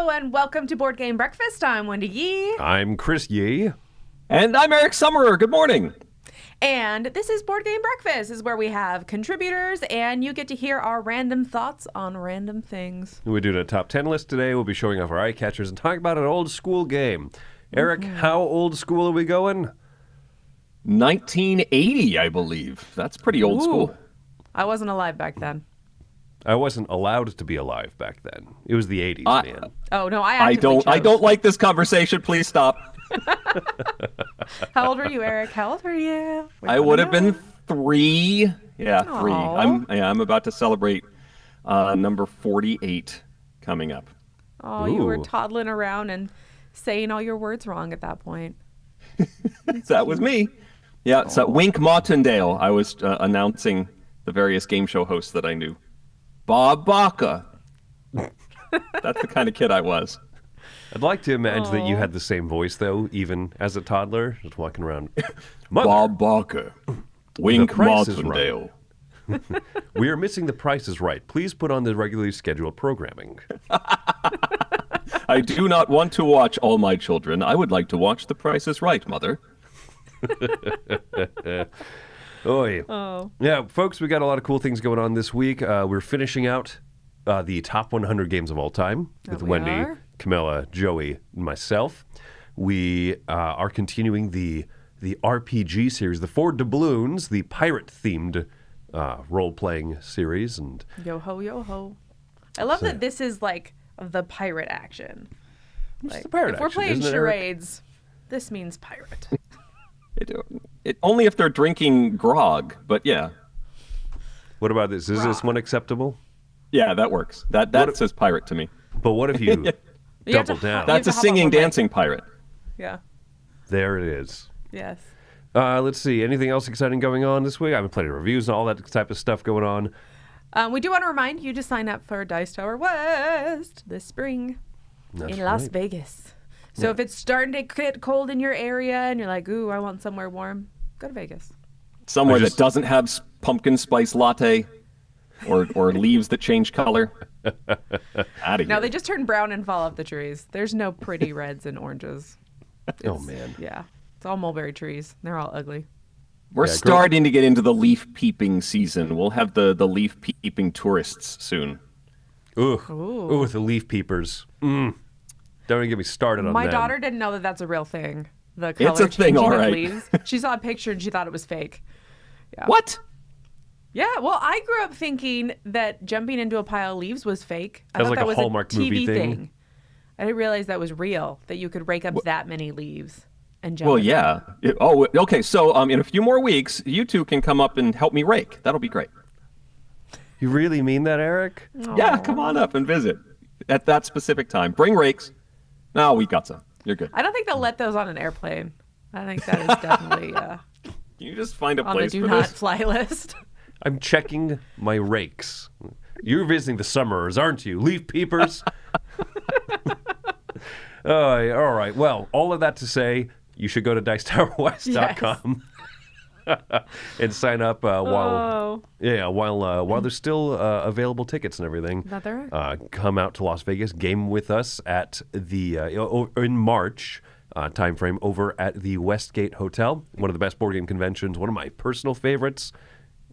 Hello and welcome to Board Game Breakfast. I'm Wendy Yi. I'm Chris Yi. And I'm Eric Summerer. Good morning. And this is Board Game Breakfast. This is where we have contributors and you get to hear our random thoughts on random things. We're doing a top 10 list today. We'll be showing off our eye catchers and talking about an old school game. Eric, how old school are we going? 1980, I believe. That's pretty old school. I wasn't alive back then. I wasn't allowed to be alive back then. It was the 80s, man. Oh, no, I don't like this conversation. Please stop. How old were you, Eric? How old were you? I would have been 3. Yeah, 3. Aw. I'm about to celebrate number 48 coming up. Oh, you were Ooh. toddling around and saying all your words wrong at that point. That was me. Yeah, so Wink Martindale. I was announcing the various game show hosts that I knew. Bob Baca. That's the kind of kid I was. I'd like to imagine that you had the same voice, though, even as a toddler, just walking around. Mother, Bob Baca. Wink Price is Martindale. we are missing The Price is Right. Please put on the regularly scheduled programming. I do not want to watch All My Children. I would like to watch The Price is Right, Mother. Oy. Oh. Yeah, folks, we got a lot of cool things going on this week. We're finishing out the top 100 games of all time with we Wendy, are. Camilla, Joey, and myself. We are continuing the RPG series, the Four Doubloons, the pirate-themed role-playing series. And Yo ho, yo ho. I love that this is like the pirate action. Like, the pirate if we're action, playing isn't it, Eric? charades, this means pirate. Only if they're drinking grog, but yeah. what about this? Is this one acceptable? Yeah, that works. That says pirate to me. But what if you You have double to- down? You have That's to a hop on singing, one leg. dancing pirate. Yeah. There it is. Yes. Let's see. Anything else exciting going on this week? I've been playing reviews and all that type of stuff going on. We do want to remind you to sign up for Dice Tower West this spring That's in Las right. Vegas. So if it's starting to get cold in your area and you're like, ooh, I want somewhere warm, go to Vegas. Somewhere just- that doesn't have pumpkin spice latte or leaves that change color. Out of No, here. they just turn brown and fall off the trees. There's no pretty reds and oranges. Oh, man. Yeah. It's all mulberry trees. They're all ugly. We're Yeah, starting to get into the leaf peeping season. We'll have the leaf peeping tourists soon. Ooh. Ooh. Ooh, with the leaf peepers. Don't even get me started on My them. daughter didn't know that that's a real thing. The color It's a thing, changing all of right. leaves. She saw a picture and she thought it was fake. What? Yeah, well, I grew up thinking that jumping into a pile of leaves was fake. I That was thought like that a was Hallmark a TV movie thing. I didn't realize that was real, that you could rake up that many leaves and jump. Well, into yeah. Okay. So in a few more weeks, you two can come up and help me rake. That'll be great. You really mean that, Eric? Yeah, come on up and visit at that specific time. Bring rakes. No, we got some. You're good. I don't think they'll let those on an airplane. I think that is definitely Can you just find a on the place do for not this? fly list. I'm checking my rakes. You're visiting the summerers, aren't you? Leaf peepers. All right. Well, all of that to say, you should go to dicetowerwest.com and sign up while there's still available tickets and everything. That there are. Come out to Las Vegas, game with us at the in March time frame over at the Westgate Hotel, one of the best board game conventions, one of my personal favorites.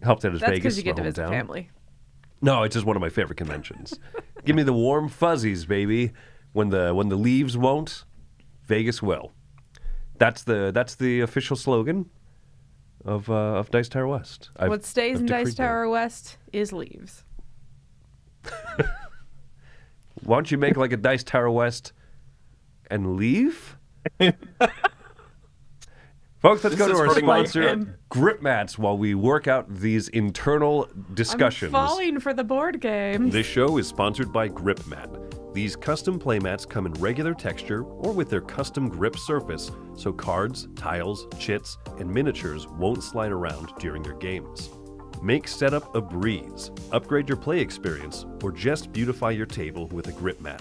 Helped out as That's Vegas, because you get my to visit hometown. family. No, it's just one of my favorite conventions. Give me the warm fuzzies, baby. When the leaves won't, Vegas will. That's the official slogan of Dice Tower West. What stays I've in Dice decreed that. Tower West is leaves. Why don't you make like a Dice Tower West and leave? Folks, let's go This to is our hurting my sponsor, head. Grip Mats, while we work out these internal discussions. I'm falling for the board game. This show is sponsored by Grip Mat. These custom playmats come in regular texture or with their custom grip surface, so cards, tiles, chits, and miniatures won't slide around during your games. Make setup a breeze, upgrade your play experience, or just beautify your table with a Grip Mat.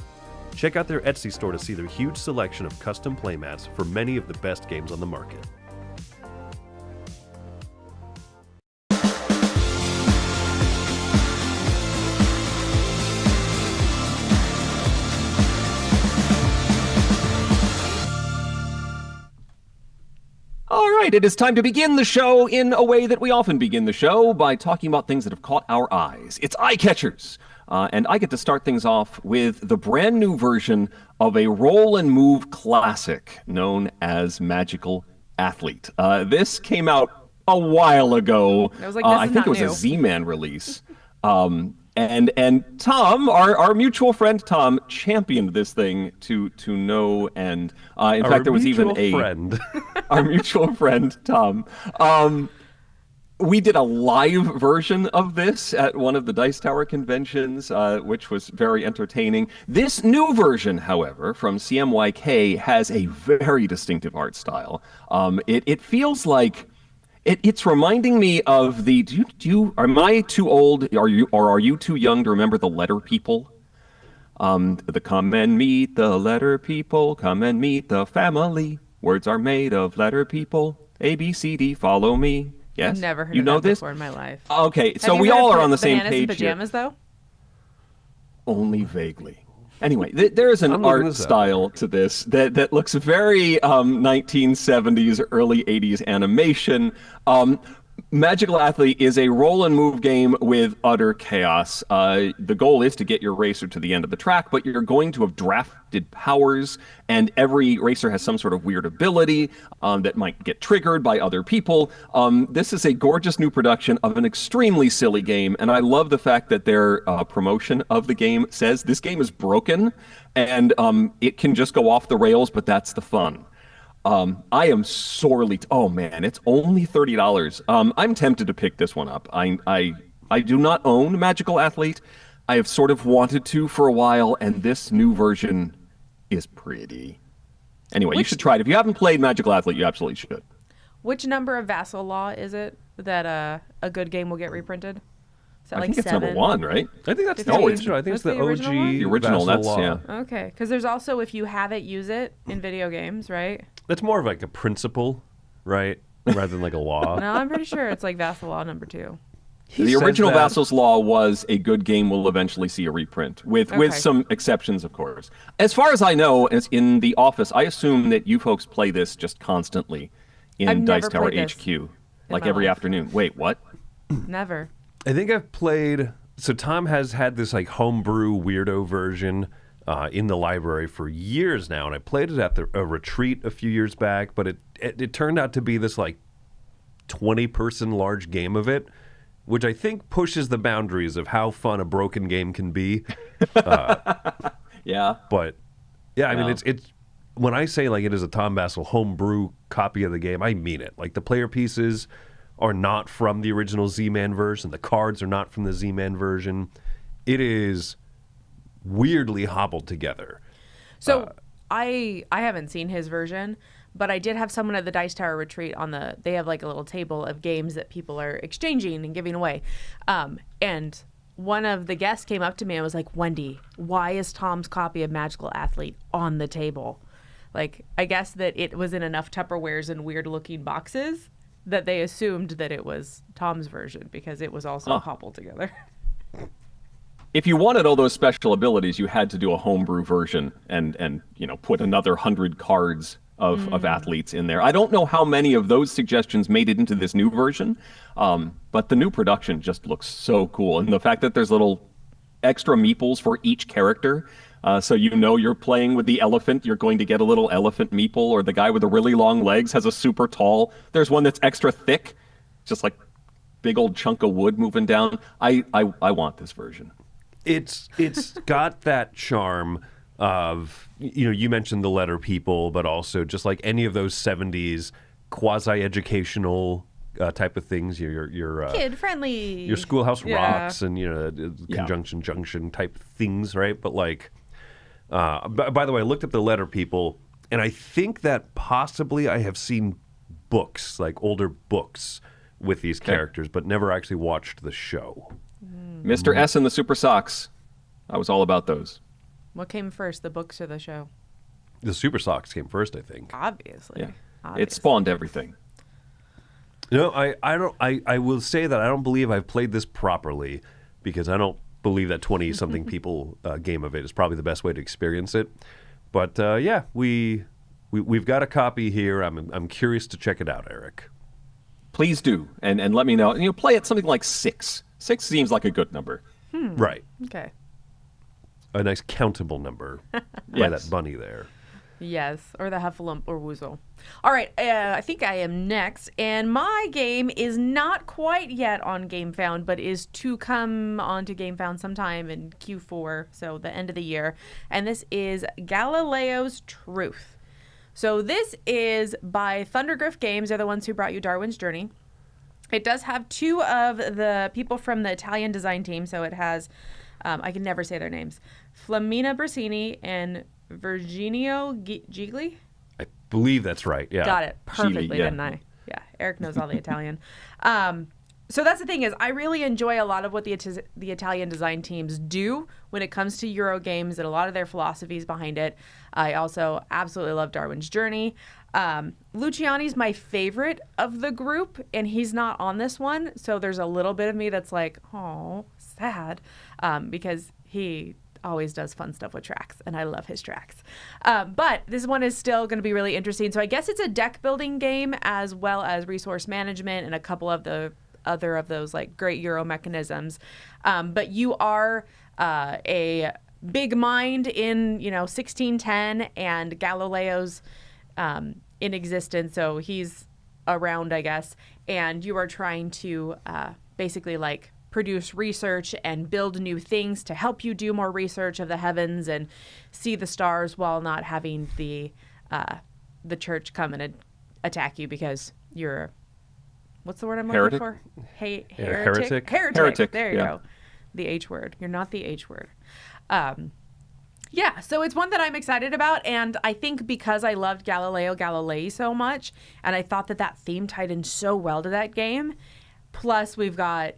Check out their Etsy store to see their huge selection of custom playmats for many of the best games on the market. right, it is time to begin the show in a way that we often begin the show, by talking about things that have caught our eyes. It's Eye Catchers. And I get to start things off with the brand new version of a roll and move classic known as Magical Athlete. This came out a while ago. I was like, this I is think not it was new. a Z-Man release. And Tom, our mutual friend Tom, championed this thing to no end. In fact, there was even friend. our mutual friend Tom. We did a live version of this at one of the Dice Tower conventions, which was very entertaining. This new version, however, from CMYK, has a very distinctive art style. It feels like it's reminding me of the. Am I too old? Are you too young to remember the Letter People? The come and meet the Letter People, come and meet the family. Words are made of letter people. A B C D, follow me. Yes, I've never heard you of know that this before in my life. Okay, so Have you we heard all of are on the same Bananas in page here. Pajamas, though? Only vaguely. Anyway, there is an I'm looking art this up. style to this that looks very 1970s, early 80s animation. Magical Athlete is a roll and move game with utter chaos. The goal is to get your racer to the end of the track, but you're going to have drafted powers, and every racer has some sort of weird ability that might get triggered by other people. This is a gorgeous new production of an extremely silly game, and I love the fact that their promotion of the game says this game is broken, and it can just go off the rails, but that's the fun. I am sorely. Oh man, it's only $30. I'm tempted to pick this one up. I do not own Magical Athlete. I have sort of wanted to for a while, and this new version is pretty. Anyway, you should try it. If you haven't played Magical Athlete, you absolutely should. Which number of Vassal Law is it that a good game will get reprinted? Is that I like think it's 7? number 1, right? I think that's It's the the original. I think it's that's the the OG. original one? The original, Vassal that's Law. yeah. Okay, because there's also if you have it, use it in video games, right? That's more of like a principle, right? Rather than like a law. No, I'm pretty sure it's like Vassal Law number 2. He The says original that- Vassal's Law was a good game will eventually see a reprint, with Okay. some exceptions, of course. As far as I know, as in the office, I assume that you folks play this just constantly in I've Dice never Tower played this HQ, like my every life. afternoon. Wait, what? Never. I think I've played. So Tom has had this like homebrew weirdo version in the library for years now, and I played it at a retreat a few years back. But it turned out to be this like 20-person large game of it, which I think pushes the boundaries of how fun a broken game can be. Yeah. But yeah, I mean Yeah. it's when I say like it is a Tom Vassal homebrew copy of the game, I mean it. Like the player pieces are not from the original Z-Man version. The cards are not from the Z-Man version. It is weirdly hobbled together. So I haven't seen his version, but I did have someone at the Dice Tower retreat they have like a little table of games that people are exchanging and giving away. And one of the guests came up to me and was like, Wendy, why is Tom's copy of Magical Athlete on the table? Like, I guess that it was in enough Tupperwares and weird looking boxes that they assumed that it was Tom's version because it was also hobbled together. If you wanted all those special abilities, you had to do a homebrew version and put another 100 cards of athletes in there. I don't know how many of those suggestions made it into this new version, but the new production just looks so cool. And the fact that there's little extra meeples for each character, so you're playing with the elephant, you're going to get a little elephant meeple, or the guy with the really long legs has a super tall. There's one that's extra thick, just like big old chunk of wood moving down. I want this version. It's got that charm of, you mentioned the Letter People, but also just like any of those 70s quasi-educational type of things, your Kid friendly. your Schoolhouse Yeah. Rocks and conjunction junction type things, right? But like, by the way, I looked up the Letter People, and I think that possibly I have seen books, like older books, with these characters, but never actually watched the show. Mr. S and the Super Socks. I was all about those. What came first, the books or the show? The Super Sox came first, I think. Obviously. Yeah. It Obviously. spawned everything. No, I will say that I don't believe I've played this properly, because I don't believe that 20-something people game of it is probably the best way to experience it. But yeah, we We've got a copy here. I'm curious to check it out, Eric. Please do, and let me know. And play at something like 6. 6 seems like a good number. Right. Okay. A nice countable number by that bunny there. Yes, or the Heffalump or Woozle. All right, I think I am next, and my game is not quite yet on GameFound, but is to come onto GameFound sometime in Q4, so the end of the year, and this is Galileo's Truth. So this is by Thundergriff Games. They're the ones who brought you Darwin's Journey. It does have 2 of the people from the Italian design team, so it has, I can never say their names, Flamina Brasini and Virginio Gigli. I believe that's right. Yeah. Got it perfectly, Gigli, yeah. didn't I? Yeah, Eric knows all the Italian. So that's the thing is, I really enjoy a lot of what the Italian design teams do when it comes to Euro games and a lot of their philosophies behind it. I also absolutely love Darwin's Journey. Luciani's my favorite of the group, and he's not on this one, so there's a little bit of me that's like, oh, sad, because he always does fun stuff with tracks, and I love his tracks. But this one is still going to be really interesting. So I guess it's a deck building game as well as resource management and a couple of the other of those like great Euro mechanisms. But you are a big mind in 1610, and Galileo's in existence, so he's around, I guess, and you are trying to basically like produce research and build new things to help you do more research of the heavens and see the stars while not having the church come and attack you because you're what's the word I'm looking for? Heretic. Heretic. There you go. The H word. You're not the H word. Yeah, so it's one that I'm excited about, and I think because I loved Galileo Galilei so much, and I thought that theme tied in so well to that game, plus we've got,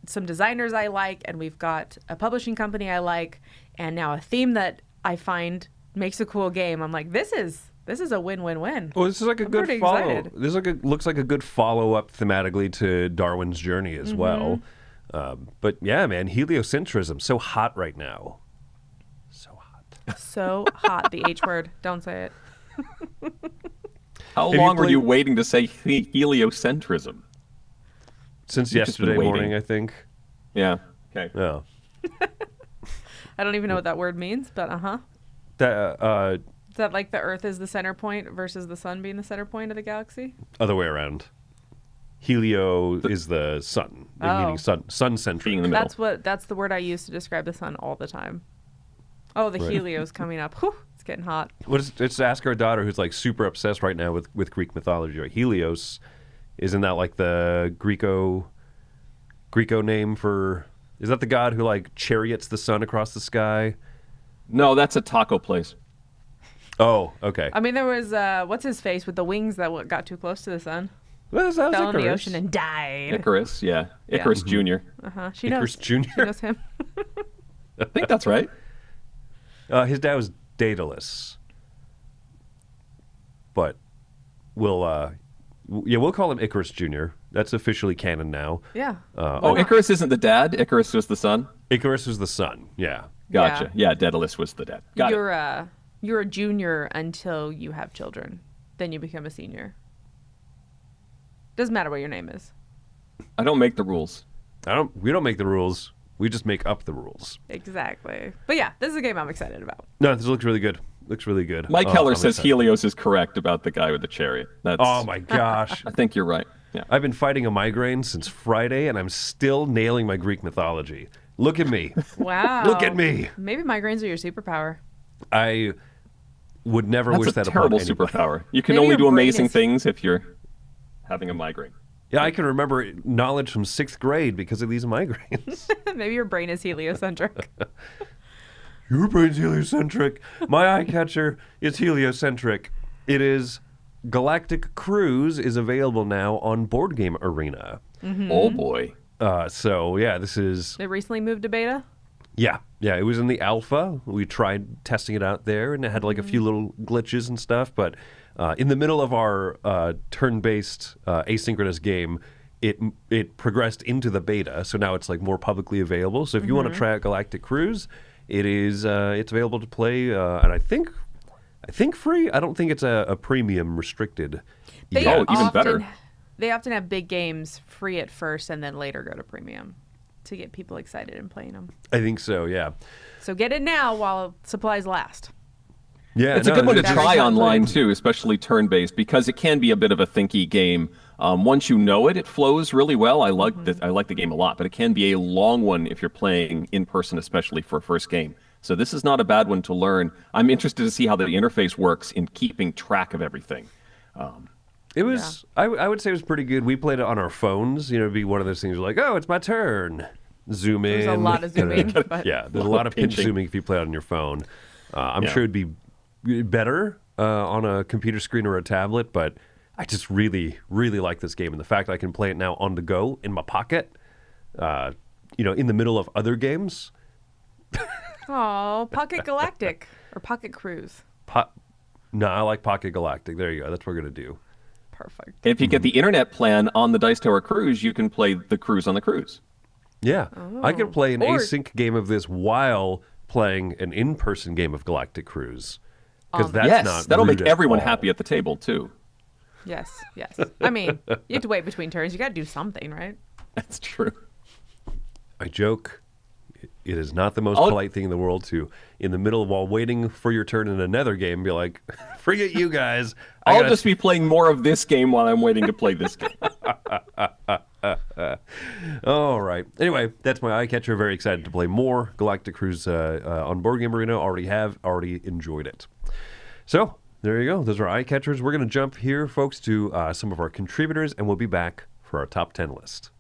some designers I like, and we've got a publishing company I like, and now a theme that I find makes a cool game. I'm like, this is a win-win-win. Well, this is like a good follow. Excited. This is looks like a good follow-up thematically to Darwin's Journey as well. But yeah, man, heliocentrism, so hot right now. So hot, the H word. Don't say it. How long were you waiting to say heliocentrism? Since You've just been yesterday waiting. morning, I think. Yeah. Okay. Yeah. I don't even know what that word means, but That, Is that like the Earth is the center point versus the sun being the center point of the galaxy? other way around. Helio is the sun, meaning sun-centric. Being in the middle. That's the word I use to describe the sun all the time. Oh, the helio's coming up. Whew, it's getting hot. Let's ask our daughter, who's like super obsessed right now with Greek mythology. Right? Helios, isn't that like the Greco name for? Is that the god who like chariots the sun across the sky? No, that's a taco place. Oh, okay. I mean, there was what's his face with the wings that got too close to the sun, Well, that was fell in the Icarus. ocean and died. Icarus, yeah. Icarus Jr. She Icarus knows. Jr.? She knows him. I think that's right. His dad was Daedalus, but we'll call him Icarus Jr. That's officially canon now. Yeah. Oh, Icarus isn't the dad. Icarus was the son. Icarus was the son. Yeah. Gotcha. Yeah, Daedalus was the dad. Got it. You're a junior until you have children. Then you become a senior. Doesn't matter what your name is. I don't make the rules. We don't make the rules. We just make up the rules. Exactly. But yeah, this is a game I'm excited about. No, this looks really good. Looks really good. Mike Heller I'm says excited. Helios is correct about the guy with the chariot. That's, Oh my gosh. I think you're right. Yeah. I've been fighting a migraine since Friday, and I'm still nailing my Greek mythology. Look at me. Wow. Look at me. Maybe migraines are your superpower. I would never That's wish a that terrible upon anybody. superpower. You can Maybe only your do brain amazing is- things if you're having a migraine. Yeah, I can remember knowledge from 6th grade because of these migraines. Maybe your brain is heliocentric. Your brain's heliocentric. My eye catcher is heliocentric. It is Galactic Cruise is available now on Board Game Arena. Oh boy. So yeah, this is They recently moved to beta. yeah. It was in the alpha. We tried testing it out there, and it had like a few little glitches and stuff. But in the middle of our turn-based asynchronous game, it progressed into the beta. So now it's like more publicly available. So if you want to try out Galactic Cruise, it is it's available to play. And I think I think free. I don't think it's a premium restricted. They Oh, even better. They often have big games free at first and then later go to premium to get people excited and playing them. I think so, yeah. So get it now while supplies last. Yeah, It's a good one to that's try not online good. too, especially turn-based, because it can be a bit of a thinky game. Once you know it, it flows really well. I like the game a lot, but it can be a long one if you're playing in person, especially for a first game. So this is not a bad one to learn. I'm interested to see how the interface works in keeping track of everything. It was, I would say it was pretty good. We played it on our phones. It'd be one of those things like, oh, it's my turn. Zoom in. There's a lot of zooming. But Yeah, there's a lot of pinch pinching. zooming if you play it on your phone. I'm sure it'd be better on a computer screen or a tablet, but I just really, really like this game. And the fact that I can play it now on the go in my pocket, in the middle of other games. Oh, Pocket Galactic or Pocket Cruise. No, I like Pocket Galactic. There you go. That's what we're going to do. Perfect. If you get the internet plan on the Dice Tower Cruise, you can play the cruise on the cruise. Yeah. I could play an Or- async game of this while playing an in-person game of Galactic Cruise. Because that's yes, not that'll rude make at everyone all. happy at the table too. Yes, yes. I mean, you have to wait between turns. You got to do something, right? That's true. I joke. It is not the most I'll- polite thing in the world to, in the middle while waiting for your turn in another game, be like, forget you guys. I'll just be playing more of this game while I'm waiting to play this game. All right. Anyway, that's my eye catcher. Very excited to play more Galactic Cruise on Board Game Arena. Already enjoyed it. So there you go. Those are eye catchers. We're going to jump here, folks, to some of our contributors, and we'll be back for our top 10 list.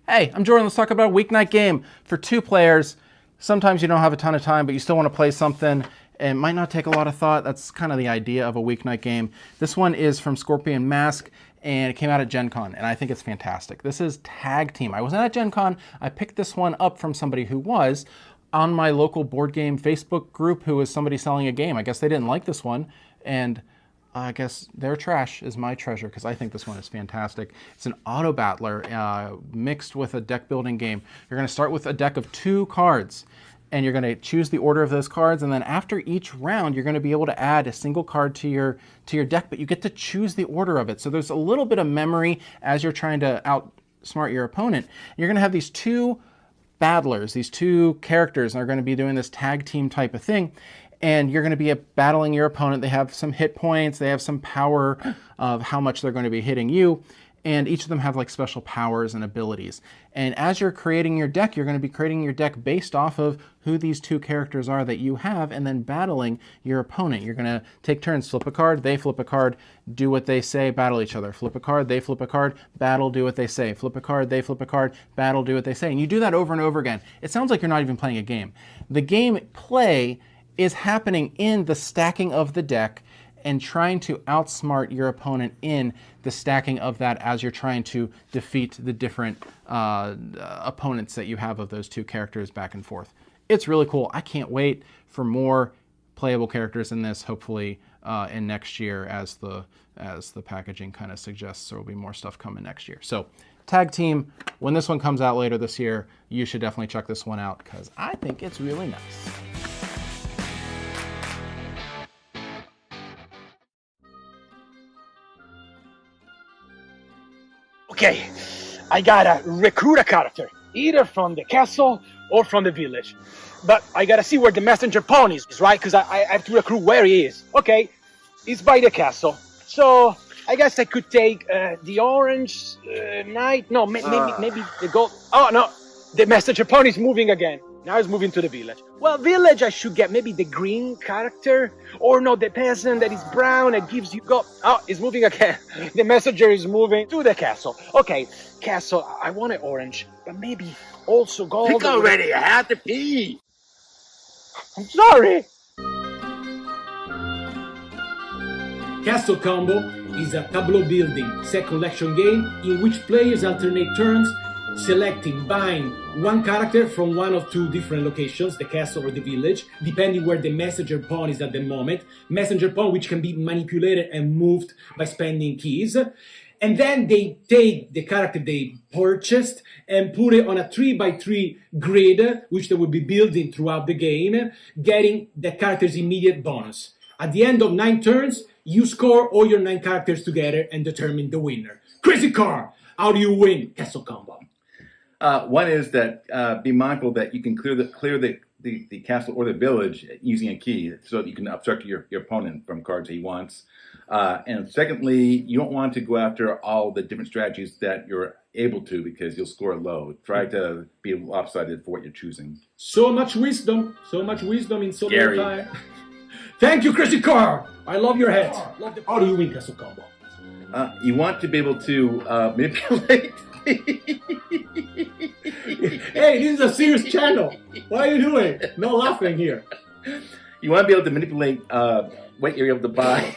Hey, I'm Jordan. Let's talk about a weeknight game for 2 players. Sometimes you don't have a ton of time, but you still want to play something. It might not take a lot of thought. That's kind of the idea of a weeknight game. This one is from Scorpion Mask, and it came out at Gen Con, and I think it's fantastic. This is Tag Team. I wasn't at Gen Con. I picked this one up from somebody who was on my local board game Facebook group who was somebody selling a game. I guess they didn't like this one, and I guess their trash is my treasure because I think this one is fantastic. It's an auto battler mixed with a deck building game. You're going to start with a deck of 2 cards, and you're going to choose the order of those cards, and then after each round, you're going to be able to add a single card to your deck, but you get to choose the order of it. So there's a little bit of memory as you're trying to outsmart your opponent. You're going to have these 2 battlers, these 2 characters, and are going to be doing this tag team type of thing. And you're going to be battling your opponent. They have some hit points. They have some power of how much they're going to be hitting you. And each of them have like special powers and abilities. And as you're creating your deck, you're going to be creating your deck based off of who these 2 characters are that you have and then battling your opponent. You're going to take turns, flip a card, they flip a card, do what they say, battle each other. Flip a card, they flip a card, battle, do what they say. Flip a card, they flip a card, battle, do what they say. And you do that over and over again. It sounds like you're not even playing a game. The game play is happening in the stacking of the deck and trying to outsmart your opponent in the stacking of that as you're trying to defeat the different opponents that you have of those 2 characters back and forth. It's really cool. I can't wait for more playable characters in this, hopefully in next year as the packaging kind of suggests there will be more stuff coming next year. So Tag Team, when this one comes out later this year, you should definitely check this one out because I think it's really nice. Okay, I gotta recruit a character, either from the castle or from the village. But I gotta see where the messenger pony is, right? Because I have to recruit where he is. Okay, he's by the castle. So I guess I could take the orange knight. No, maybe the gold. Oh no, the messenger pony is moving again. Now he's moving to the village. Well, village, I should get maybe the green character. Or no, the peasant that is brown and gives you gold. Oh, he's moving again. The messenger is moving to the castle. Okay, castle, I want it orange, but maybe also gold. Pick already, I have to pee. I'm sorry. Castle Combo is a tableau building set collection game in which players alternate turns selecting buying one character from one of 2 different locations, the castle or the village, depending where the messenger pawn is at the moment. Messenger pawn which can be manipulated and moved by spending keys. And then they take the character they purchased and put it on a 3x3 grid, which they will be building throughout the game, getting the character's immediate bonus. At the end of 9 turns, you score all your 9 characters together and determine the winner. Crazy Car! How do you win Castle Combo? One is that be mindful that you can clear the castle or the village using a key so that you can obstruct your opponent from cards he wants. And secondly, you don't want to go after all the different strategies that you're able to because you'll score low. Try to be lopsided for what you're choosing. So much wisdom in so Scary. little time. Thank you, Crazy Car! I love your head. How do you win Castle Combo? You want to be able to manipulate. Hey, this is a serious channel. What are you doing? No laughing here. You want to be able to manipulate what you're able to buy.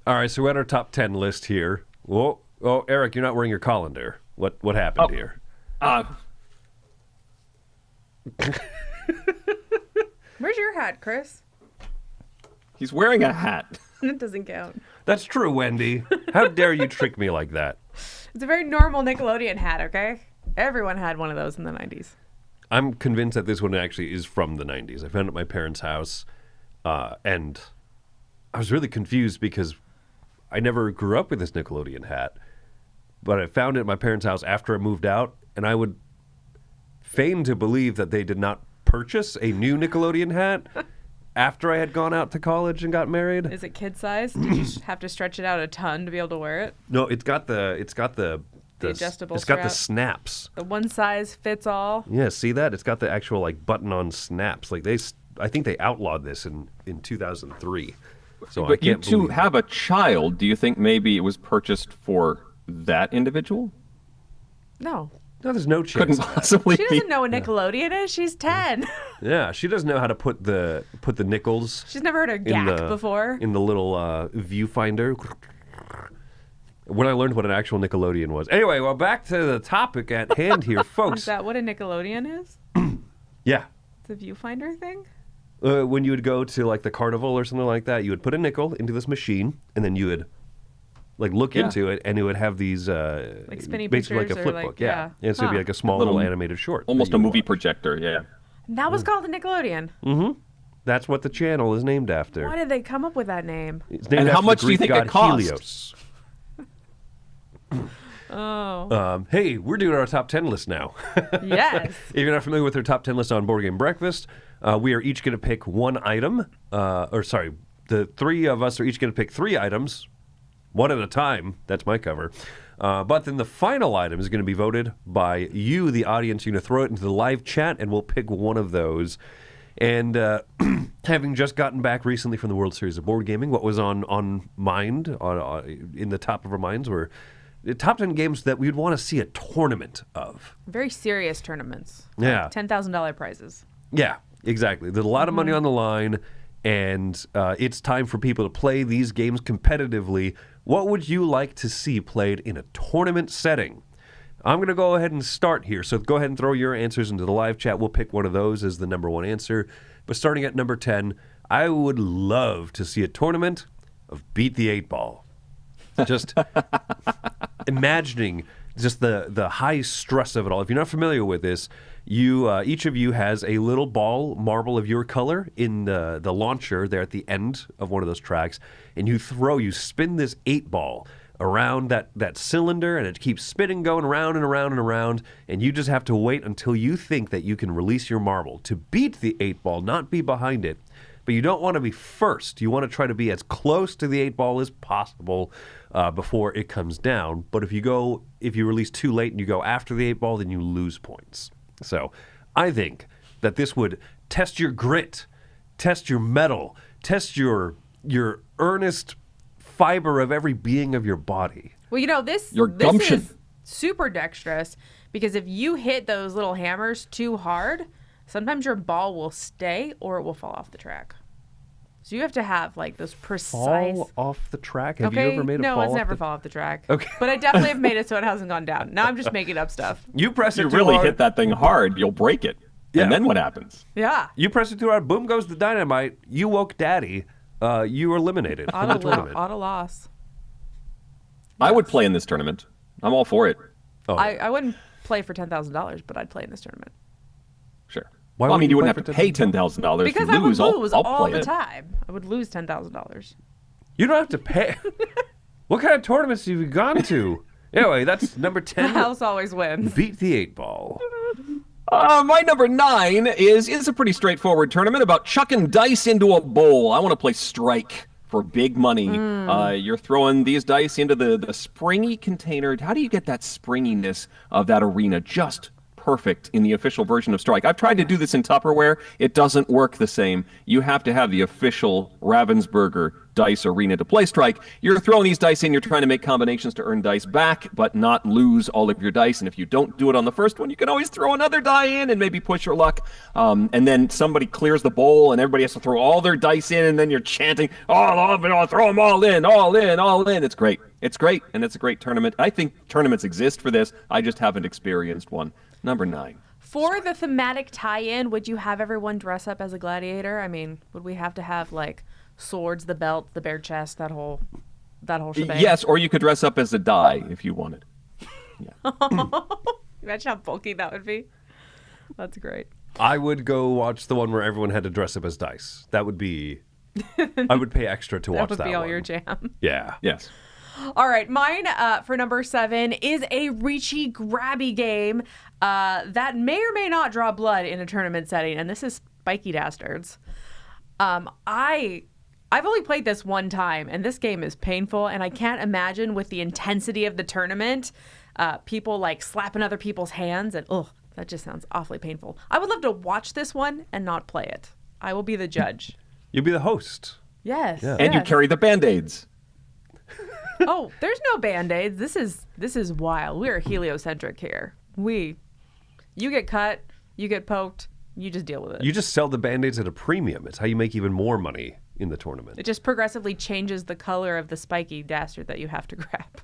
All right, so we're at our top 10 list here. Whoa, oh, Eric, you're not wearing your colander. What happened here? Where's your hat, Chris? He's wearing a hat. It doesn't count. That's true, Wendy. How dare you trick me like that? It's a very normal Nickelodeon hat, okay? Everyone had one of those in the 90s. I'm convinced that this one actually is from the 90s. I found it at my parents' house, and I was really confused because I never grew up with this Nickelodeon hat, but I found it at my parents' house after I moved out, and I would feign to believe that they did not purchase a new Nickelodeon hat after I had gone out to college and got married. Is it kid size? Did you have to stretch it out a ton to be able to wear it? No, it's got the adjustable It's got the strap? snaps. The one size fits all? Yeah, see that? It's got the actual like button-on snaps. Like I think they outlawed this in 2003. So But I you can't two believe have a child. Do you think maybe it was purchased for that individual? No. No, there's no chance. Couldn't of that. possibly She be. doesn't know what Nickelodeon is. She's 10. Yeah, she doesn't know how to put the nickels She's never heard of GAC before. in the little viewfinder. When I learned what an actual Nickelodeon was. Anyway, well, back to the topic at hand here, Is folks. that what a Nickelodeon is? Yeah. It's a viewfinder thing? When you would go to like the carnival or something like that, you would put a nickel into this machine, and then you would like look into it, and it would have these Like spinny basically like a pictures or flip like- book. Yeah. yeah. And so it'd be Huh. like a small Little- little animated short. Almost that a you movie watch. projector, yeah. That was called a Nickelodeon. That's what the channel is named after. Why did they come up with that name? It's named And after how the much do you Greek think it god cost? Helios. Oh. Hey, we're doing our top 10 list now. Yes. If you're not familiar with our top 10 list on Board Game Breakfast, we are each going to pick one item. The three of us are each going to pick 3 items, one at a time. That's my cover. But then the final item is going to be voted by you, the audience. You're going to throw it into the live chat, and we'll pick one of those. And having just gotten back recently from the World Series of Board Gaming, what was on mind, in the top of our minds were the top 10 games that we'd want to see a tournament of. Very serious tournaments. Yeah. Like $10,000 prizes. Yeah, exactly. There's a lot of money on the line, and it's time for people to play these games competitively. What would you like to see played in a tournament setting? I'm going to go ahead and start here. So go ahead and throw your answers into the live chat. We'll pick one of those as the number 1 answer. But starting at number 10, I would love to see a tournament of Beat the 8 Ball. Just imagining just the high stress of it all. If you're not familiar with this, you each of you has a little marble of your color in the launcher there at the end of one of those tracks, and you spin this 8 ball around that cylinder, and it keeps spinning, going around and around and around, and you just have to wait until you think that you can release your marble to beat the 8 ball, not be behind it. But you don't want to be first. You want to try to be as close to the 8 ball as possible before it comes down. But if you release too late and you go after the 8 ball, then you lose points. So I think that this would test your grit, test your mettle, test your earnest fiber of every being of your body. Well, this Your gumption. is super dexterous because if you hit those little hammers too hard, sometimes your ball will stay or it will fall off the track. So you have to have like those precise. Fall off the track? Have Okay, you ever made a no, fall it's off never the... fall off the track. Okay. But I definitely have made it so it hasn't gone down. Now I'm just making up stuff. You press it You too really hard. hit that thing hard, you'll break it. Yeah. And then what happens? Yeah. You press it too hard, boom goes the dynamite. You woke daddy. You were eliminated from the tournament. Auto loss. I would play in this tournament. I'm all for it. Oh, I wouldn't play for $10,000, but I'd play in this tournament. Sure. Why Well, I mean, wouldn't you you wouldn't play have to for pay $10,000 Because to I would lose. lose I'll all play the it. time. I would lose $10,000. You don't have to pay. What kind of tournaments have you gone to? Anyway, that's number 10. The house always wins. Beat the 8-ball. My number 9 is a pretty straightforward tournament about chucking dice into a bowl. I want to play Strike for big money. You're throwing these dice into the springy container. How do you get that springiness of that arena just perfect in the official version of Strike? I've tried to do this in Tupperware. It doesn't work the same. You have to have the official Ravensburger dice arena to play Strike. You're throwing these dice in, you're trying to make combinations to earn dice back, but not lose all of your dice. And if you don't do it on the first one, you can always throw another die in and maybe push your luck. And then somebody clears the bowl and everybody has to throw all their dice in, and then you're chanting, I'll throw them all in, all in, all in. It's great. It's great, and it's a great tournament. I think tournaments exist for this. I just haven't experienced one. Number 9. For the thematic tie-in, would you have everyone dress up as a gladiator? I mean, would we have to have like swords, the belt, the bare chest, that whole shebang? Yes, or you could dress up as a die if you wanted. Imagine how bulky that would be. That's great. I would go watch the one where everyone had to dress up as dice. That would be... I would pay extra to watch that That would be all one. your jam. Yeah. Yes. All right, mine for number 7 is a reachy, grabby game that may or may not draw blood in a tournament setting, and this is Spiky Dastards. I've only played this one time, and this game is painful, and I can't imagine with the intensity of the tournament, people like slapping other people's hands, and that just sounds awfully painful. I would love to watch this one and not play it. I will be the judge. You'd be the host. Yes. Yeah. And you carry the Band-Aids. Oh, there's no Band-Aids. This is wild. We are heliocentric here. You get cut, you get poked, you just deal with it. You just sell the Band-Aids at a premium. It's how you make even more money in the tournament. It just progressively changes the color of the spiky dastard that you have to grab.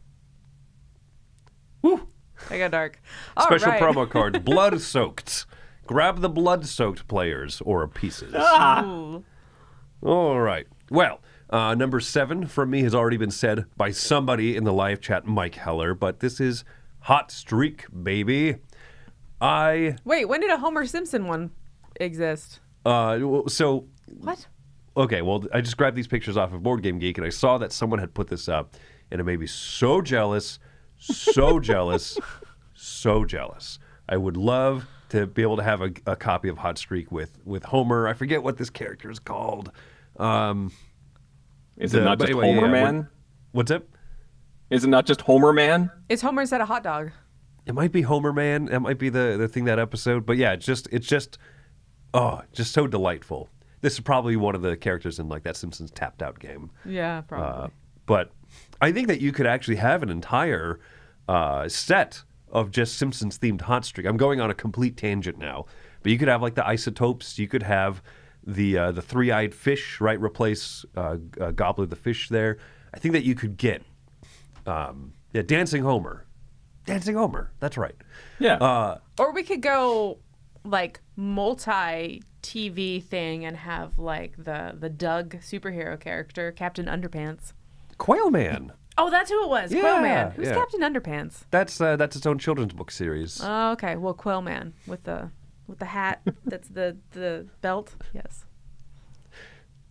Woo. I got dark. All Special right. promo card, blood-soaked. Grab the blood-soaked players or pieces. Ooh. All right. Well, number 7 from me has already been said by somebody in the live chat, Mike Heller, but this is Hot Streak, baby. Wait, when did a Homer Simpson one exist? So... What? Okay, well, I just grabbed these pictures off of Board Game Geek, and I saw that someone had put this up, and it made me so jealous, so jealous, so jealous. I would love to be able to have a copy of Hot Streak with Homer. I forget what this character is called. Is it not just Homer Man? What's it? Is it not just Homer Man? Is Homer instead of hot dog? It might be Homer Man. It might be the thing that episode. But yeah, it's just so delightful. This is probably one of the characters in like that Simpsons Tapped Out game. Yeah, probably. But I think that you could actually have an entire set of just Simpsons themed Hot Streak. I'm going on a complete tangent now, but you could have like the isotopes. You could have the three-eyed fish, right? Replace Gobbler the fish there. I think that you could get Dancing Homer. Dancing Homer. That's right. Yeah. Or we could go like multi-TV thing and have like the Doug superhero character, Captain Underpants. Quail Man. Oh, that's who it was. Yeah, Quail Man. Who's yeah. Captain Underpants? That's its own children's book series. Oh, okay. Well, Quail Man with the hat. That's the belt. Yes.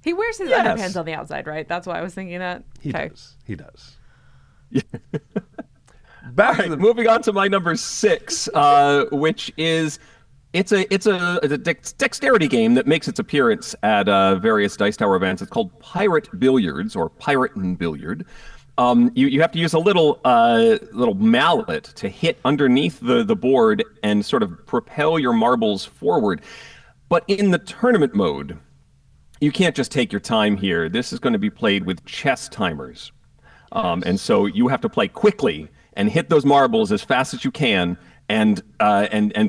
He wears his underpants on the outside, right? That's why I was thinking that. He Okay. does. He does. All right, moving on to my number 6, which is it's a dexterity game that makes its appearance at various Dice Tower events. It's called Pirate Billiards or Pirate and Billiard. You have to use a little mallet to hit underneath the board and sort of propel your marbles forward. But in the tournament mode, you can't just take your time here. This is going to be played with chess timers. And so you have to play quickly and hit those marbles as fast as you can and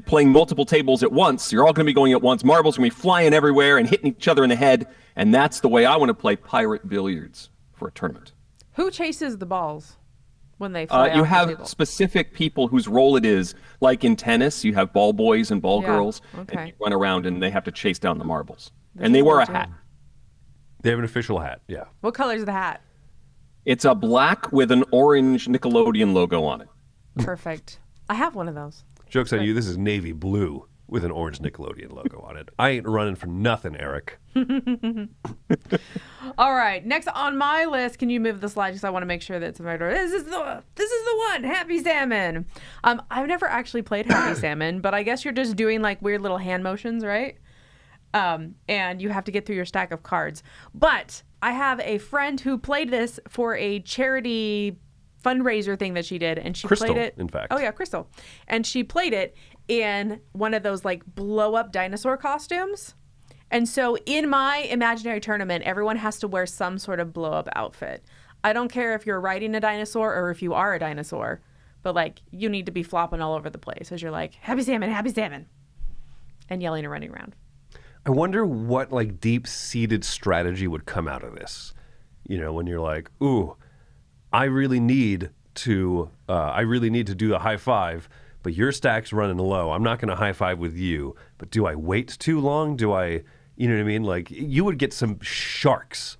playing multiple tables at once. You're all going to be going at once. Marbles are going to be flying everywhere and hitting each other in the head. And that's the way I want to play pirate billiards for a tournament. Who chases the balls when they fly You off have the table? specific people whose role it is. Like in tennis, you have ball boys and ball girls. Okay. And you run around and they have to chase down the marbles. And they wear a hat. They have an official hat, yeah. What color's the hat? It's a black with an orange Nickelodeon logo on it. Perfect. I have one of those. Joke's on you, this is navy blue with an orange Nickelodeon logo on it. I ain't running for nothing, Eric. All right. Next on my list, can you move the slide because I want to make sure that it's in my door. This is the one, Happy Salmon. I've never actually played Happy Salmon, but I guess you're just doing like weird little hand motions, right? And you have to get through your stack of cards. But I have a friend who played this for a charity fundraiser thing that she did, and she Crystal, played it. in fact. Oh yeah, Crystal, and she played it in one of those like blow up dinosaur costumes. And so in my imaginary tournament, everyone has to wear some sort of blow up outfit. I don't care if you're riding a dinosaur or if you are a dinosaur, but like you need to be flopping all over the place as you're like Happy Salmon, and yelling and running around. I wonder what like deep-seated strategy would come out of this. You know, when you're like, ooh, I really need to do a high five, but your stack's running low. I'm not going to high five with you, but do I wait too long? Do I, you know what I mean? Like you would get some sharks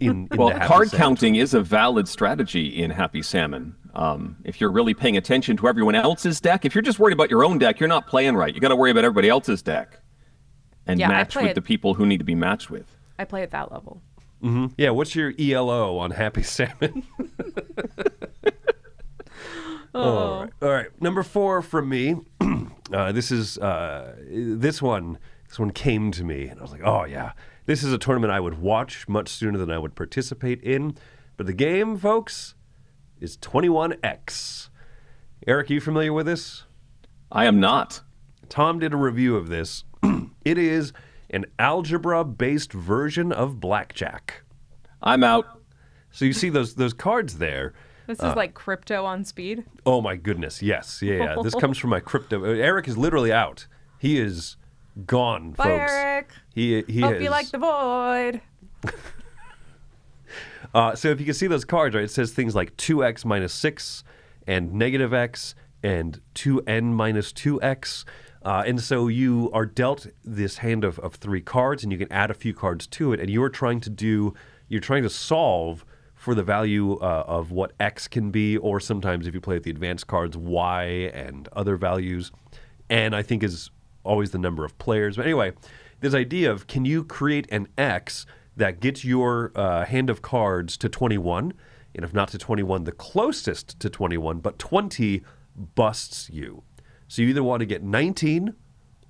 in Well, the Happy card Salmon counting is a valid strategy in Happy Salmon. If you're really paying attention to everyone else's deck, if you're just worried about your own deck, you're not playing right. You got to worry about everybody else's deck and Yeah, I match play with it- the people who need to be matched with. I play at that level. Yeah, what's your ELO on Happy Salmon? All right. Number 4 from me. This one came to me, and I was like, oh yeah, this is a tournament I would watch much sooner than I would participate in. But the game, folks, is 21X. Eric, are you familiar with this? I am not. Tom did a review of this. It is an algebra-based version of blackjack. I'm out. So you see those cards there. This is like crypto on speed. Oh my goodness, yes. Yeah. This comes from my crypto. Eric is literally out. He is gone, Bye, folks. Eric. He Hope is. you like the void. So if you can see those cards, right, it says things like 2x minus 6 and negative x and 2n minus 2x. And so you are dealt this hand of 3 cards, and you can add a few cards to it, and you're trying to solve for the value of what x can be, or sometimes if you play with the advanced cards, y and other values. And I think is always the number of players. But anyway, this idea of can you create an x that gets your hand of cards to 21, and if not to 21, the closest to 21, but 20 busts you. So you either want to get 19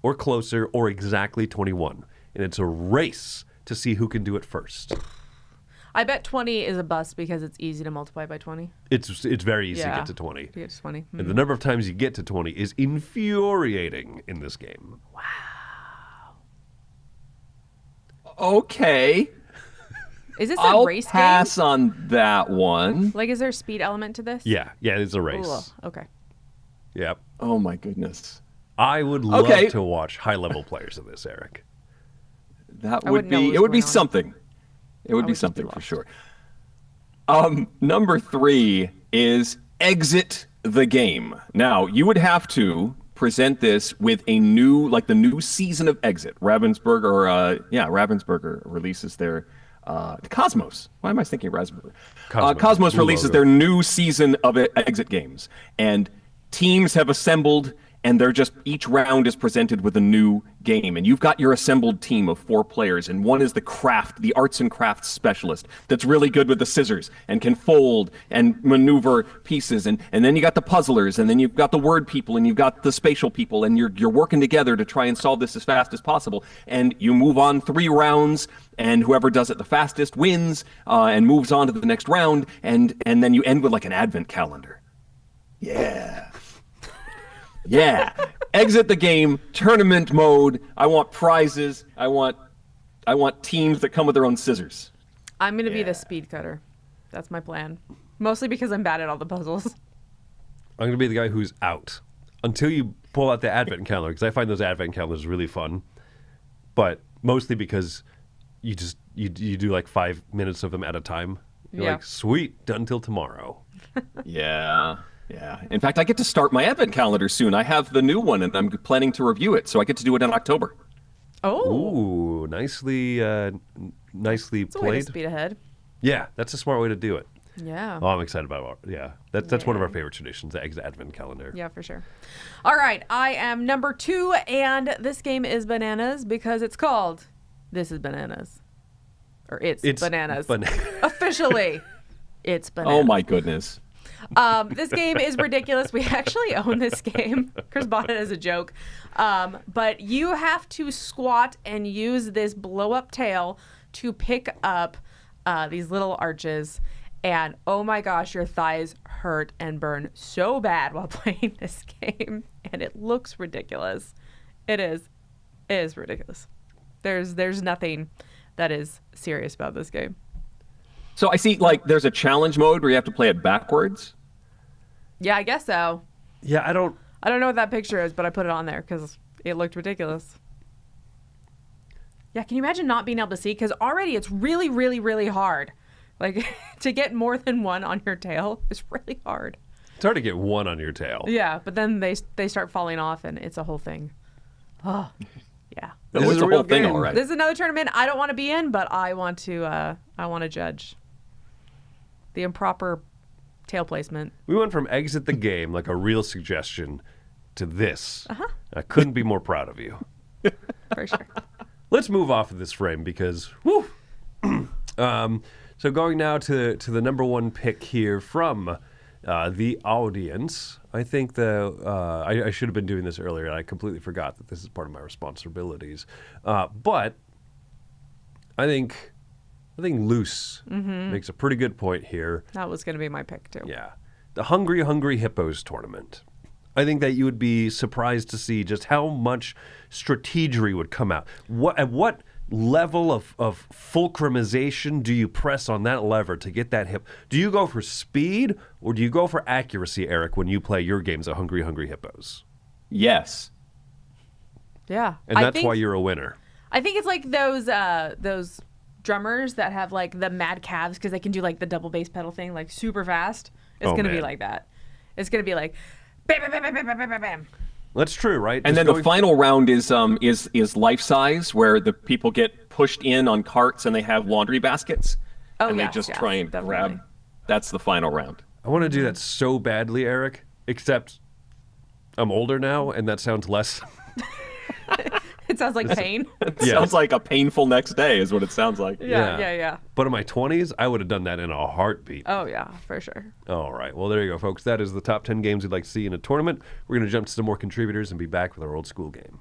or closer or exactly 21. And it's a race to see who can do it first. I bet 20 is a bust because it's easy to multiply by 20. It's very easy to get to 20. To get to 20. And the number of times you get to 20 is infuriating in this game. Okay. Is this a I'll race pass game? on that one. Like, is there a speed element to this? Yeah, it's a race. Ooh, okay. Yep. Oh my goodness. I would love Okay. to watch high-level players of this, Eric. That I would wouldn't know what be was it would be going on. something. It would I be would just be something for lost. sure. Number 3 is Exit the Game. Now, you would have to present this with a the new season of Exit. Ravensburger releases their Cosmos. Why am I thinking Ravensburger? Cosmos Blue releases logo. their new season of Exit games, and teams have assembled, and each round is presented with a new game, and you've got your assembled team of 4 players, and one is the arts and crafts specialist that's really good with the scissors and can fold and maneuver pieces, and then you got the puzzlers, and then you've got the word people, and you've got the spatial people, and you're working together to try and solve this as fast as possible, and you move on 3 rounds, and whoever does it the fastest wins and moves on to the next round, and then you end with like an advent calendar. Yeah. Exit the Game, tournament mode. I want prizes. I want teams that come with their own scissors. I'm going to be the speed cutter. That's my plan. Mostly because I'm bad at all the puzzles. I'm going to be the guy who's out. until you pull out the advent calendar, because I find those advent calendars really fun, but mostly because you do like 5 minutes of them at a time. You're like, sweet, done till tomorrow. Yeah. In fact, I get to start my advent calendar soon. I have the new one, and I'm planning to review it, so I get to do it in October. Oh, nicely It's a way to played. speed ahead. Yeah, that's a smart way to do it. Yeah. Oh, I'm excited about it. Yeah, that's one of our favorite traditions, the advent calendar. Yeah, for sure. All right, I am number 2, and this game is bananas because it's called This is Bananas. Or it's Bananas. Officially, it's Bananas. Oh, my goodness. This game is ridiculous. We actually own this game. Chris bought it as a joke. But you have to squat and use this blow-up tail to pick up these little arches. And oh my gosh, your thighs hurt and burn so bad while playing this game. And it looks ridiculous. It is ridiculous. There's nothing that is serious about this game. So I see, like, there's a challenge mode where you have to play it backwards. Yeah, I guess so. Yeah, I don't know what that picture is, but I put it on there because it looked ridiculous. Yeah, can you imagine not being able to see? Because already it's really, really, really hard. Like, to get more than one on your tail is really hard. It's hard to get one on your tail. Yeah, but then they start falling off, and it's a whole thing. Oh, yeah. This is a whole thing, all right. This is another tournament I don't want to be in, but I want to judge the improper tail placement. We went from exit the game, like a real suggestion, to this. I couldn't be more proud of you. For sure. Let's move off of this frame because, whew. So going now to the number 1 pick here from the audience. I think I should have been doing this earlier. I completely forgot that this is part of my responsibilities. But I think Luce makes a pretty good point here. That was going to be my pick, too. Yeah. The Hungry Hungry Hippos tournament. I think that you would be surprised to see just how much strategery would come out. At what level of fulcrumization do you press on that lever to get that hip? Do you go for speed or do you go for accuracy, Eric, when you play your games at Hungry Hungry Hippos? Yes. Yeah. And that's why you're a winner. I think it's like those drummers that have like the mad calves because they can do like the double bass pedal thing like super fast. It's going to be like that. It's going to be like bam, bam, bam, bam, bam, bam, bam, bam. That's true, right? And then the final round is life size, where the people get pushed in on carts and they have laundry baskets, and they just try and grab. That's the final round. I want to do that so badly, Eric. Except I'm older now, and that sounds less. It sounds like pain. It sounds like a painful next day, is what it sounds like. Yeah. But in my 20s, I would have done that in a heartbeat. Oh, yeah, for sure. All right. Well, there you go, folks. That is the top 10 games we'd like to see in a tournament. We're going to jump to some more contributors and be back with our old school game.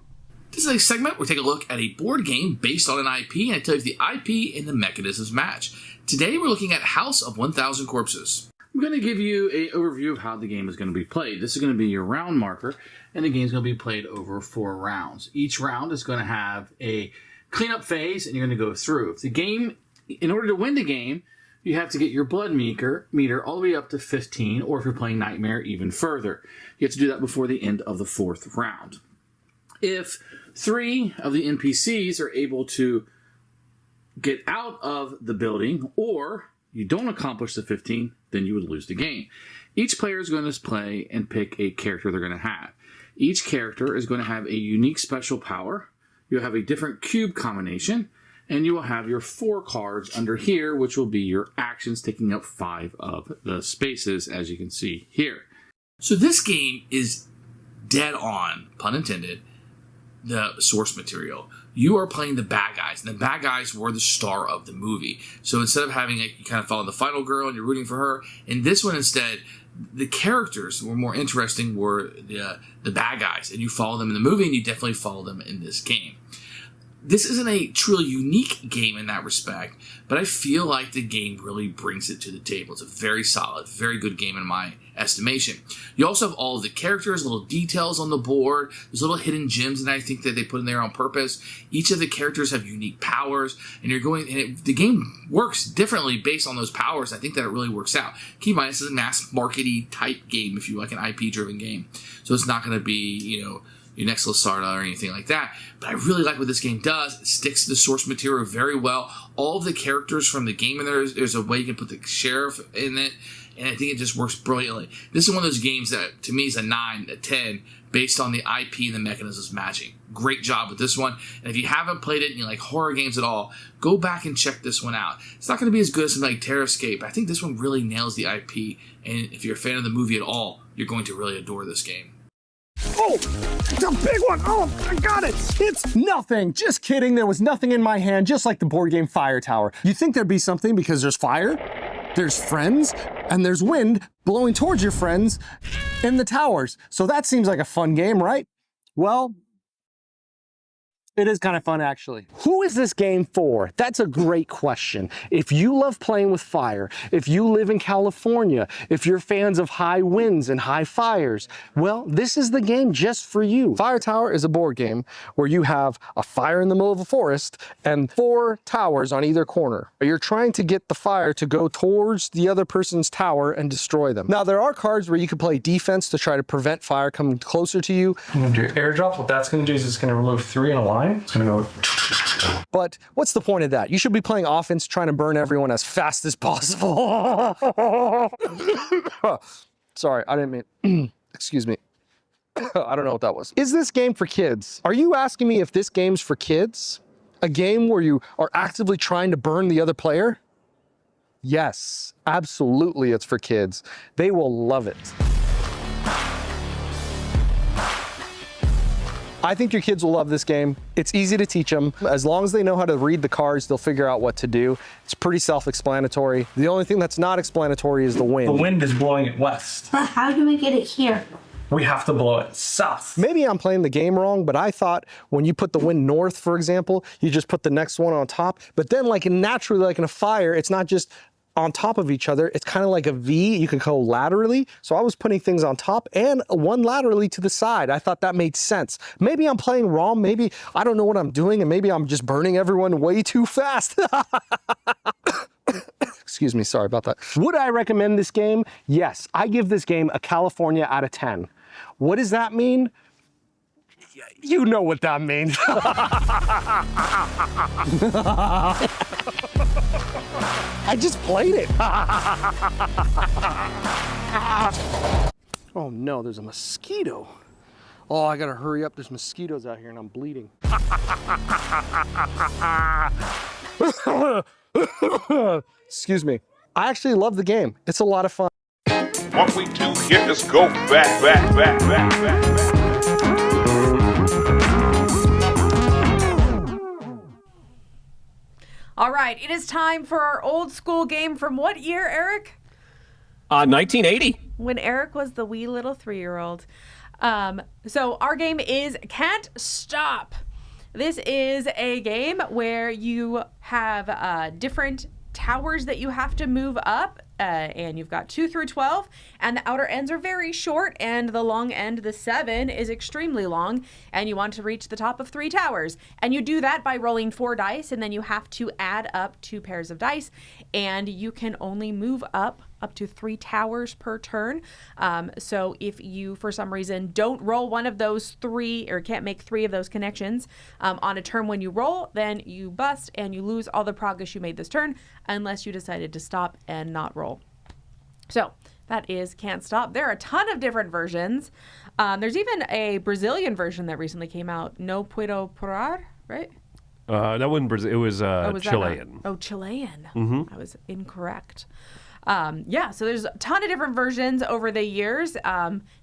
This is a segment where we take a look at a board game based on an IP, and I tell you if the IP and the mechanisms match. Today, we're looking at House of 1,000 Corpses. I'm going to give you an overview of how the game is going to be played. This is going to be your round marker, and the game is going to be played over 4 rounds. Each round is going to have a cleanup phase, and you're going to go through. If the game, in order to win the game, you have to get your blood meter all the way up to 15, or if you're playing Nightmare, even further. You have to do that before the end of the 4th round. If 3 of the NPCs are able to get out of the building, or you don't accomplish the 15, then you would lose the game. Each player is going to play and pick a character they're going to have. Each character is going to have a unique special power. You'll have a different cube combination, and you will have your 4 cards under here, which will be your actions, taking up 5 of the spaces, as you can see here. So this game is dead on, pun intended, the source material. You are playing the bad guys, and the bad guys were the star of the movie. So instead of having you kind of follow the final girl and you're rooting for her, in this one instead, the characters were more interesting, were the bad guys, and you follow them in the movie, and you definitely follow them in this game. This isn't a truly unique game in that respect, but I feel like the game really brings it to the table. It's a very solid, very good game in my estimation. You also have all of the characters, little details on the board. There's little hidden gems, and I think that they put in there on purpose. Each of the characters have unique powers, and the game works differently based on those powers. I think that it really works out. Keep in mind, this is a mass markety type game, if you like an IP-driven game. So it's not going to be, your next Lasarda or anything like that. But I really like what this game does. It sticks to the source material very well. All of the characters from the game in there's a way you can put the sheriff in it, and I think it just works brilliantly. This is one of those games that, to me, is a 9, a 10, based on the IP and the mechanisms matching. Great job with this one. And if you haven't played it and you like horror games at all, go back and check this one out. It's not going to be as good as something like Terrascape. I think this one really nails the IP, and if you're a fan of the movie at all, you're going to really adore this game. Oh, it's a big one. Oh, I got it. It's nothing. Just kidding. There was nothing in my hand, just like the board game Fire Tower. You'd think there'd be something because there's fire, there's friends, and there's wind blowing towards your friends in the towers. So that seems like a fun game, right? Well, it is kind of fun, actually. Who is this game for? That's a great question. If you love playing with fire, if you live in California, if you're fans of high winds and high fires, well, this is the game just for you. Fire Tower is a board game where you have a fire in the middle of a forest and 4 towers on either corner. You're trying to get the fire to go towards the other person's tower and destroy them. Now, there are cards where you can play defense to try to prevent fire coming closer to you. I'm gonna do airdrop. What that's gonna do is it's gonna remove 3 in a line. It's gonna go. But what's the point of that? You should be playing offense, trying to burn everyone as fast as possible. Sorry, I didn't mean, excuse me. I don't know what that was. Is this game for kids? Are you asking me if this game's for kids? A game where you are actively trying to burn the other player? Yes, absolutely it's for kids. They will love it. I think your kids will love this game. It's easy to teach them. As long as they know how to read the cards, they'll figure out what to do. It's pretty self-explanatory. The only thing that's not explanatory is the wind. The wind is blowing it west. But how do we get it here? We have to blow it south. Maybe I'm playing the game wrong, but I thought when you put the wind north, for example, you just put the next one on top. But then naturally, like in a fire, it's not just on top of each other. It's kind of like a V. You can go laterally. So I was putting things on top and one laterally to the side. I thought that made sense. Maybe I'm playing wrong. Maybe I don't know what I'm doing, and maybe I'm just burning everyone way too fast. Excuse me, sorry about that. Would I recommend this game? Yes, I give this game a California out of 10. What does that mean? You know what that means. I just played it. Oh no, there's a mosquito. Oh, I gotta hurry up. There's mosquitoes out here and I'm bleeding. Excuse me. I actually love the game. It's a lot of fun. What we do here is go back. All right, it is time for our old school game from what year, Eric? 1980. When Eric was the wee little 3-year-old. So our game is Can't Stop. This is a game where you have different towers that you have to move up, and you've got 2 through 12, and the outer ends are very short, and the long end, the 7, is extremely long, and you want to reach the top of 3 towers. And you do that by rolling 4 dice, and then you have to add up 2 pairs of dice, and you can only move up to 3 towers per turn. So if you, for some reason, don't roll one of those 3, or can't make 3 of those connections on a turn when you roll, then you bust and you lose all the progress you made this turn, unless you decided to stop and not roll. So that is Can't Stop. There are a ton of different versions. There's even a Brazilian version that recently came out, No Puedo Parar, right? That wasn't Brazil. It was Chilean. Chilean. Mm-hmm. I was incorrect. So there's a ton of different versions over the years.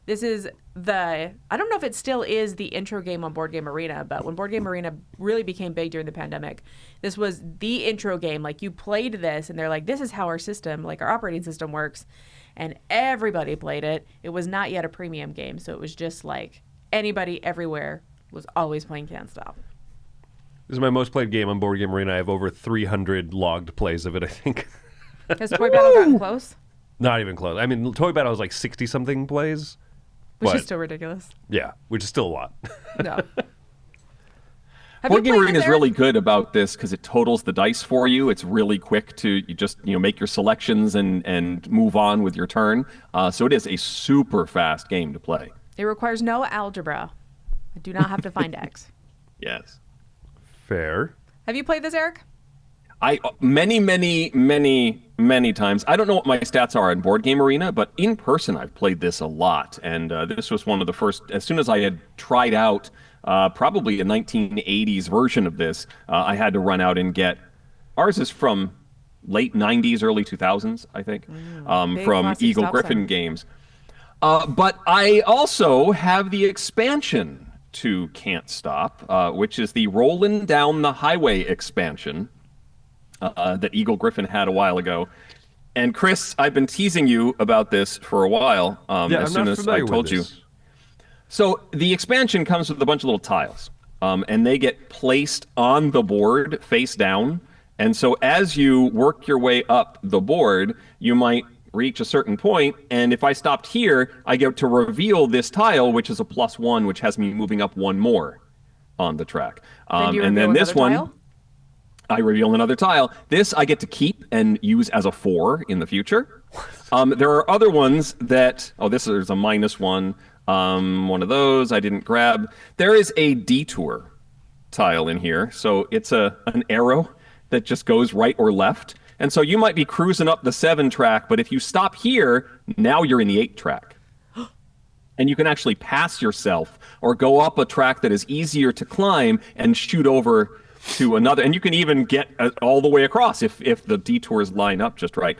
This is I don't know if it still is the intro game on Board Game Arena, but when Board Game Arena really became big during the pandemic, this was the intro game. Like, you played this and they're like, this is how our system, like our operating system works. And everybody played it. It was not yet a premium game. So it was just like anybody everywhere was always playing Can't Stop. This is my most played game on Board Game Arena. I have over 300 logged plays of it, I think. Has Toy Battle gotten close? Not even close. I mean, Toy Battle was like 60-something plays. Which is still ridiculous. Yeah, which is still a lot. No. Board Game Arena is really good about this because it totals the dice for you. It's really quick to you just make your selections and move on with your turn. So it is a super fast game to play. It requires no algebra. I do not have to find X. Yes. Fair. Have you played this, Eric? Many times. I don't know what my stats are in Board Game Arena, but in person I've played this a lot. And this was one of the first, as soon as I had tried out probably a 1980s version of this, I had to run out and get, ours is from late 90s, early 2000s, I think, from Eagle Griffin Games. But I also have the expansion to Can't Stop, which is the Rollin' Down the Highway expansion that Eagle Griffin had a while ago. And Chris, I've been teasing you about this for a while, as soon as I told you. So the expansion comes with a bunch of little tiles, and they get placed on the board face down. And so as you work your way up the board, you might reach a certain point, and if I stopped here, I get to reveal this tile, which is a +1, which has me moving up one more on the track. And then this one, tile? I reveal another tile. This I get to keep and use as a 4 in the future. There are other ones that, there's a -1. One of those I didn't grab. There is a detour tile in here, so it's an arrow that just goes right or left. And so you might be cruising up the 7 track, but if you stop here, now you're in the 8 track. And you can actually pass yourself or go up a track that is easier to climb and shoot over to another. And you can even get all the way across if the detours line up just right.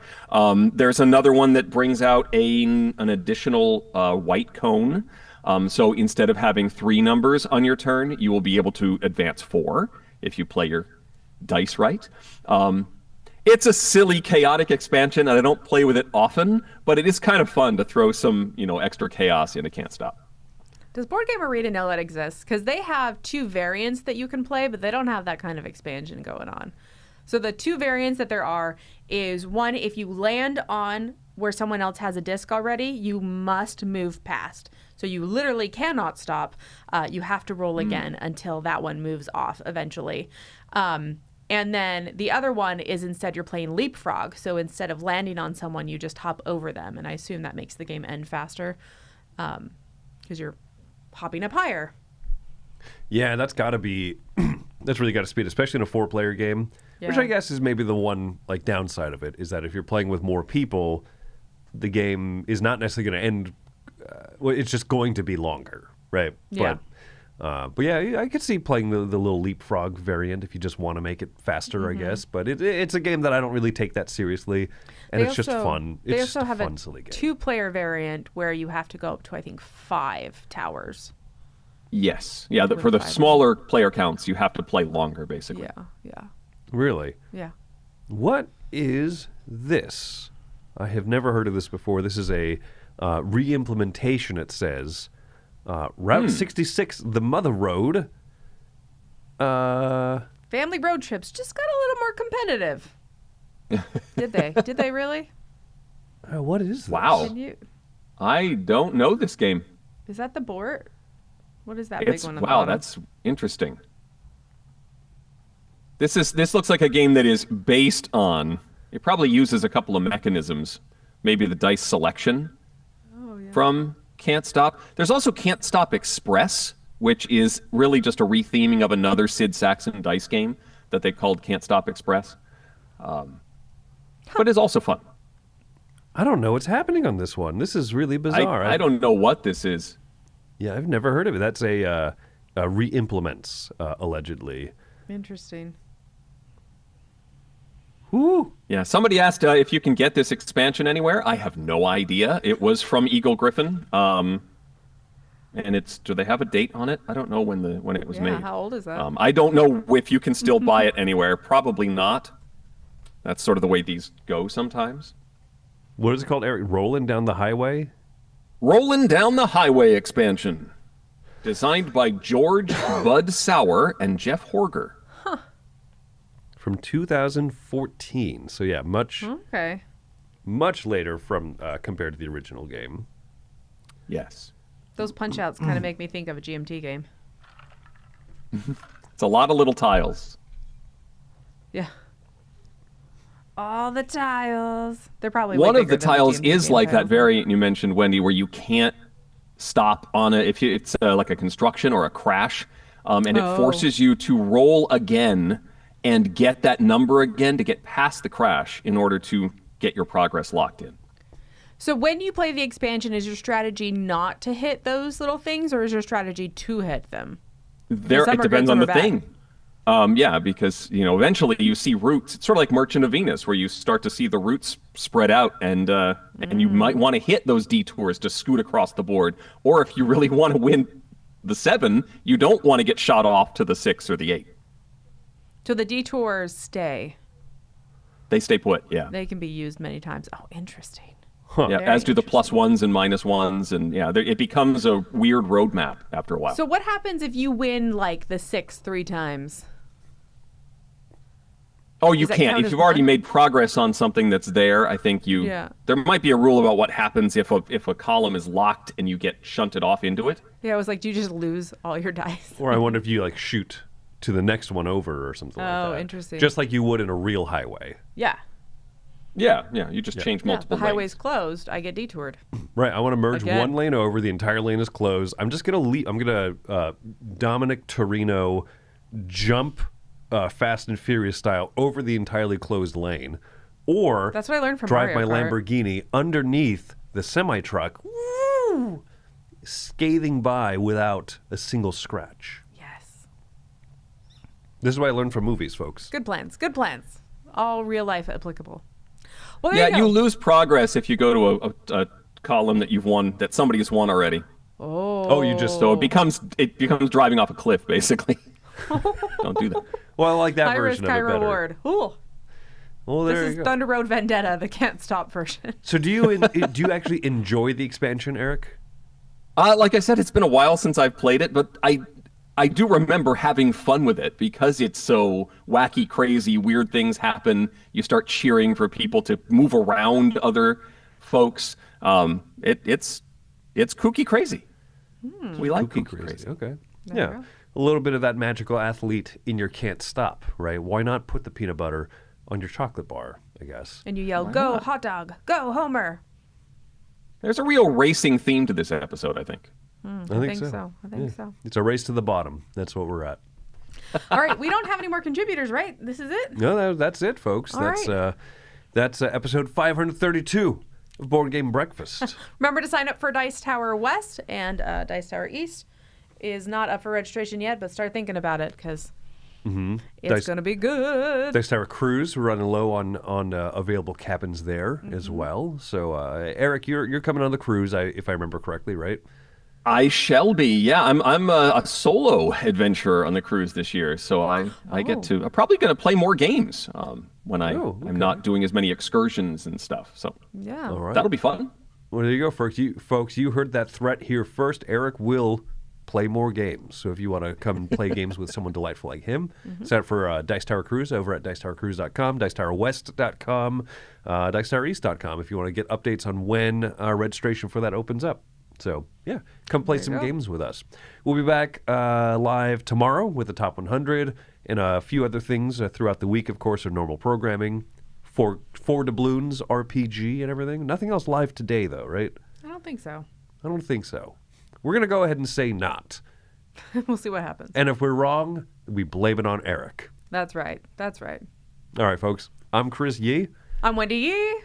There's another one that brings out an additional white cone. So instead of having 3 numbers on your turn, you will be able to advance 4 if you play your dice right. It's a silly, chaotic expansion, and I don't play with it often, but it is kind of fun to throw some, extra chaos into Can't Stop. Does Board Game Arena know that exists? Because they have 2 variants that you can play, but they don't have that kind of expansion going on. So the 2 variants that there are is, one, if you land on where someone else has a disc already, you must move past. So you literally cannot stop. You have to roll again until that one moves off eventually. And then the other one is instead you're playing leapfrog. So instead of landing on someone, you just hop over them. And I assume that makes the game end faster because you're hopping up higher. Yeah, that's got to be, that's really got to speed, especially in a 4-player game, which I guess is maybe the one downside of it, is that if you're playing with more people, the game is not necessarily going to end, it's just going to be longer, right? Yeah. But yeah, I could see playing the little leapfrog variant if you just want to make it faster, I guess. But it's a game that I don't really take that seriously, and it's just fun. It's just a fun, silly game. They also have a 2-player variant where you have to go up to, I think, 5 towers. Yes. Yeah, for the smaller player counts, you have to play longer, basically. Yeah. Really? Yeah. What is this? I have never heard of this before. This is a re-implementation, it says. Route 66, the Mother Road. Family road trips just got a little more competitive. Did they? Did they really? What is this? Wow. I don't know this game. Is that the board? What is that big one? Wow, that's interesting. This looks like a game that is based on, it probably uses a couple of mechanisms. Maybe the dice selection from Can't Stop. There's also Can't Stop Express, which is really just a retheming of another Sid Saxon dice game that they called Can't Stop Express. But it's also fun. I don't know what's happening on this one. This is really bizarre. I don't know what this is. Yeah, I've never heard of it. That's a re-implements, allegedly. Interesting. Woo. Yeah, somebody asked if you can get this expansion anywhere. I have no idea. It was from Eagle Griffin. And do they have a date on it? I don't know when it was made. How old is that? I don't know if you can still buy it anywhere. Probably not. That's sort of the way these go sometimes. What is it called, Eric? Rolling Down the Highway? Rolling Down the Highway expansion. Designed by George Bud Sauer and Jeff Horger. from 2014. So yeah, much later from compared to the original game. Yes. Those punch-outs kind of make me think of a GMT game. It's a lot of little tiles. Yeah. All the tiles. They're probably one way of the bigger than tiles GMT is game like tiles. that variant you mentioned, Wendy, where you can't stop on it if it's like a construction or a crash, and it forces you to roll again and get that number again to get past the crash in order to get your progress locked in. So when you play the expansion, is your strategy not to hit those little things, or is your strategy to hit them? It depends on the thing. Yeah, because eventually you see roots. It's sort of like Merchant of Venus, where you start to see the roots spread out, and you might want to hit those detours to scoot across the board. Or if you really want to win the 7, you don't want to get shot off to the 6 or the 8. So the detours stay. They stay put. Yeah. They can be used many times. Oh, interesting. Huh. Yeah, as do the +1s and -1s, and it becomes a weird roadmap after a while. So what happens if you win like the 6 3 times? Oh, you can't. If you've already made progress on something that's there, I think there might be a rule about what happens if a column is locked and you get shunted off into it. Yeah, I was like, do you just lose all your dice? Or I wonder if you like shoot to the next one over or something like that. Oh, interesting. Just like you would in a real highway. Yeah. Yeah, you just change multiple the highway's closed, I get detoured. Right, I want to merge one lane over, the entire lane is closed. I'm just going to I'm going to Dominic Torino jump Fast and Furious style over the entirely closed lane. Or that's what I learned from drive Mario my Kart. Lamborghini underneath the semi-truck, woo, scathing by without a single scratch. Yes. This is what I learned from movies, folks. Good plans. Good plans. All real life applicable. Well, yeah, you lose progress if you go to a column that you've won, that somebody has won already. Oh, you just so it becomes driving off a cliff, basically. Don't do that. Well, I like that high version risk, of it high better. reward. Ooh. Well, there this is you go. Thunder Road Vendetta, the can't stop version. So do you actually enjoy the expansion, Eric? Like I said, it's been a while since I've played it, but I do remember having fun with it because it's so wacky, crazy, weird things happen. You start cheering for people to move around other folks. It's kooky crazy. We like kooky crazy. Okay. There Yeah. A little bit of that magical athlete in your can't stop, right? Why not put the peanut butter on your chocolate bar, I guess? And you yell, go hot dog, go Homer. There's a real racing theme to this episode, I think. I think so. I think so. It's a race to the bottom. That's what we're at. All right, we don't have any more contributors, right? This is it? No, that's it, folks. All right. That's episode 532 of Board Game Breakfast. Remember to sign up for Dice Tower West, and Dice Tower East is not up for registration yet, but start thinking about it because it's going to be good. Dice Tower Cruise, we're running low on available cabins there as well. So, Eric, you're coming on the cruise, if I remember correctly, right? I shall be. Yeah, I'm a solo adventurer on the cruise this year, so I get to. I'm probably going to play more games when I'm not doing as many excursions and stuff. So yeah, all right. That'll be fun. Well, there you go, folks. You heard that threat here first. Eric will play more games. So if you want to come and play games with someone delightful like him, sign up for Dice Tower Cruise over at dicetowercruise.com, dicetowerwest.com, dicetowereast.com if you want to get updates on when registration for that opens up. So, yeah, come play some games with us. We'll be back live tomorrow with the Top 100 and a few other things throughout the week, of course, of normal programming. Four doubloons, RPG, and everything. Nothing else live today, though, right? I don't think so. I don't think so. We're going to go ahead and say not. We'll see what happens. And if we're wrong, we blame it on Eric. That's right. That's right. All right, folks. I'm Chris Yi. I'm Wendy Yi.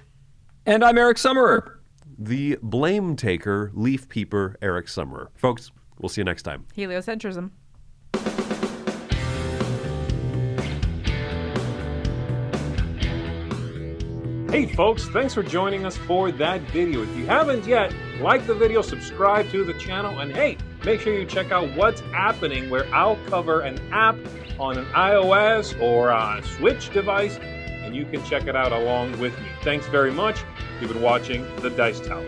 And I'm Eric Summerer. The blame taker, leaf peeper, Eric Summerer. Folks, we'll see you next time. Heliocentrism. Hey folks, thanks for joining us for that video. If you haven't yet, like the video, subscribe to the channel, and hey, make sure you check out what's happening, where I'll cover an app on an iOS or a Switch device, and you can check it out along with me. Thanks very much. You've been watching The Dice Tower.